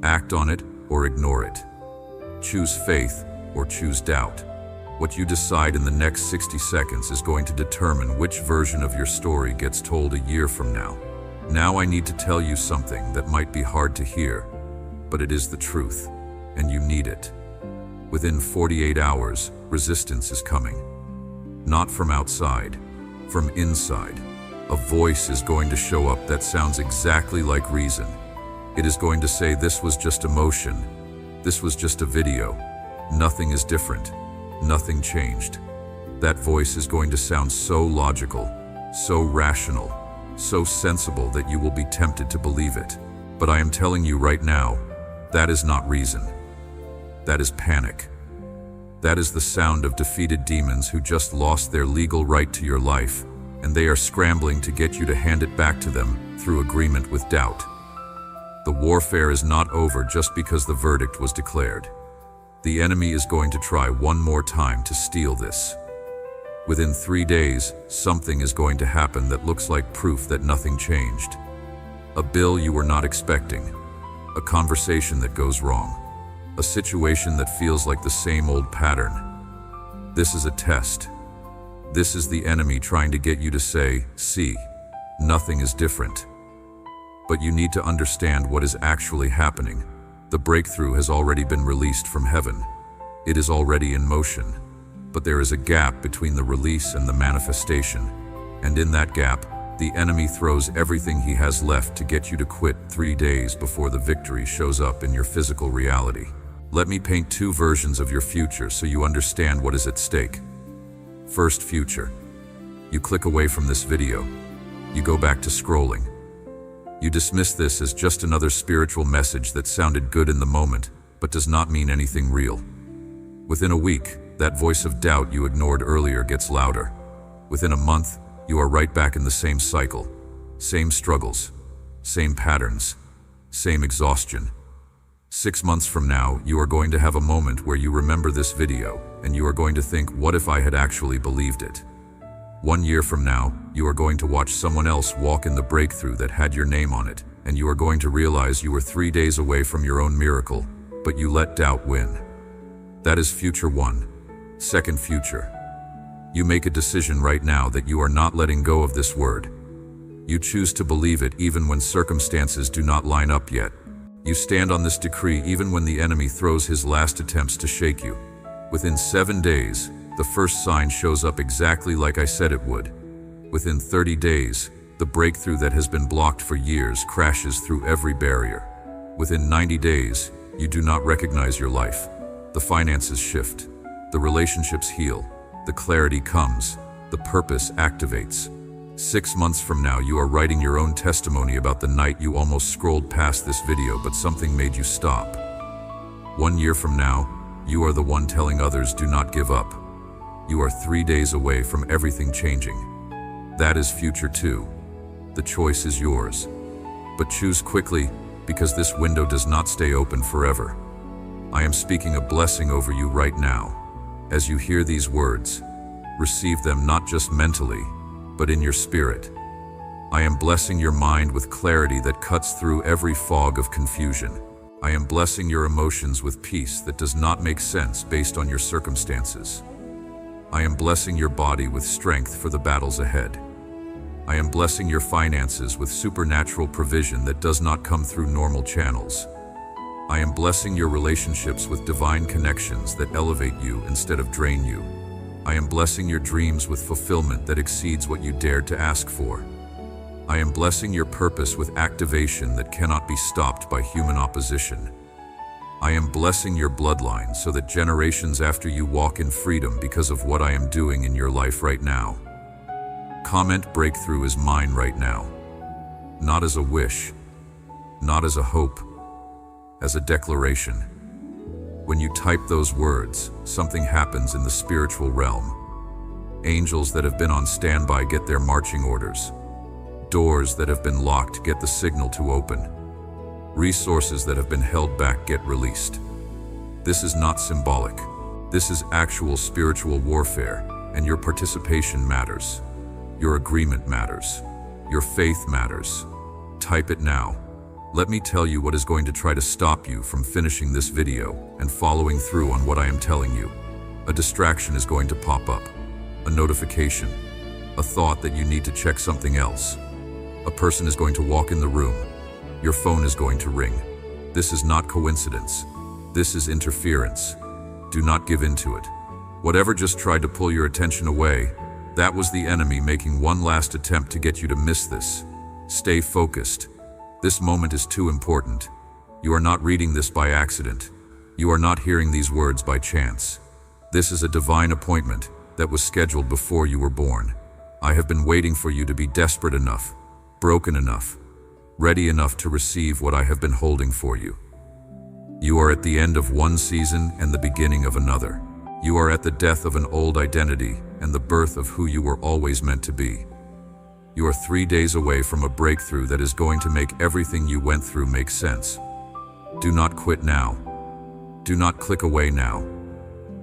Act on it or ignore it. Choose faith or choose doubt. What you decide in the next 60 seconds is going to determine which version of your story gets told a year from now. Now I need to tell you something that might be hard to hear, but it is the truth, and you need it. Within 48 hours, resistance is coming. Not from outside, from inside. A voice is going to show up that sounds exactly like reason. It is going to say, this was just emotion. This was just a video. Nothing is different. Nothing changed. That voice is going to sound so logical, so rational, so sensible that you will be tempted to believe it. But I am telling you right now, that is not reason. That is panic. That is the sound of defeated demons who just lost their legal right to your life, and they are scrambling to get you to hand it back to them through agreement with doubt. The warfare is not over just because the verdict was declared. The enemy is going to try one more time to steal this. Within 3 days, something is going to happen that looks like proof that nothing changed. A bill you were not expecting. A conversation that goes wrong. A situation that feels like the same old pattern. This is a test. This is the enemy trying to get you to say, see, nothing is different. But you need to understand what is actually happening. The breakthrough has already been released from heaven. It is already in motion. But there is a gap between the release and the manifestation. And in that gap, the enemy throws everything he has left to get you to quit 3 days before the victory shows up in your physical reality. Let me paint 2 versions of your future so you understand what is at stake. First, future. You click away from this video. You go back to scrolling. You dismiss this as just another spiritual message that sounded good in the moment, but does not mean anything real. Within a week, that voice of doubt you ignored earlier gets louder. Within a month, you are right back in the same cycle. Same struggles, same patterns, same exhaustion. 6 months from now, you are going to have a moment where you remember this video, and you are going to think, what if I had actually believed it? 1 year from now, you are going to watch someone else walk in the breakthrough that had your name on it, and you are going to realize you were 3 days away from your own miracle, but you let doubt win. That is future 1. Second future. You make a decision right now that you are not letting go of this word. You choose to believe it even when circumstances do not line up yet. You stand on this decree even when the enemy throws his last attempts to shake you. Within 7 days, the first sign shows up exactly like I said it would. Within 30 days, the breakthrough that has been blocked for years crashes through every barrier. Within 90 days, you do not recognize your life. The finances shift. The relationships heal. The clarity comes. The purpose activates. 6 months from now, you are writing your own testimony about the night you almost scrolled past this video, but something made you stop. 1 year from now, you are the one telling others, do not give up. You are 3 days away from everything changing. That is future 2. The choice is yours. But choose quickly, because this window does not stay open forever. I am speaking a blessing over you right now. As you hear these words, receive them not just mentally, but in your spirit. I am blessing your mind with clarity that cuts through every fog of confusion. I am blessing your emotions with peace that does not make sense based on your circumstances. I am blessing your body with strength for the battles ahead. I am blessing your finances with supernatural provision that does not come through normal channels. I am blessing your relationships with divine connections that elevate you instead of drain you. I am blessing your dreams with fulfillment that exceeds what you dared to ask for. I am blessing your purpose with activation that cannot be stopped by human opposition. I am blessing your bloodline so that generations after you walk in freedom because of what I am doing in your life right now. Comment breakthrough is mine right now. Not as a wish, not as a hope, as a declaration. When you type those words, something happens in the spiritual realm. Angels that have been on standby get their marching orders. Doors that have been locked get the signal to open. Resources that have been held back get released. This is not symbolic. This is actual spiritual warfare, and your participation matters. Your agreement matters. Your faith matters. Type it now. Let me tell you what is going to try to stop you from finishing this video and following through on what I am telling you. A distraction is going to pop up. A notification. A thought that you need to check something else. A person is going to walk in the room. Your phone is going to ring. This is not coincidence. This is interference. Do not give in to it. Whatever just tried to pull your attention away, that was the enemy making one last attempt to get you to miss this. Stay focused. This moment is too important. You are not reading this by accident. You are not hearing these words by chance. This is a divine appointment that was scheduled before you were born. I have been waiting for you to be desperate enough, broken enough, ready enough to receive what I have been holding for you. You are at the end of one season and the beginning of another. You are at the death of an old identity and the birth of who you were always meant to be. You are 3 days away from a breakthrough that is going to make everything you went through make sense. Do not quit now. Do not click away now.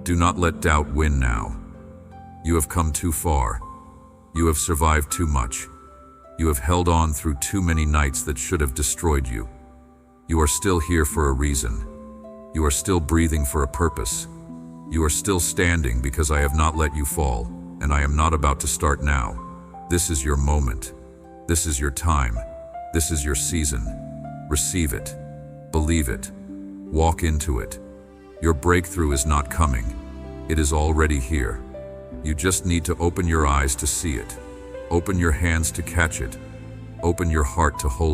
Do not let doubt win now. You have come too far. You have survived too much. You have held on through too many nights that should have destroyed you. You are still here for a reason. You are still breathing for a purpose. You are still standing because I have not let you fall, and I am not about to start now. This is your moment. This is your time. This is your season. Receive it. Believe it. Walk into it. Your breakthrough is not coming. It is already here. You just need to open your eyes to see it. Open your hands to catch it. Open your heart to hold it.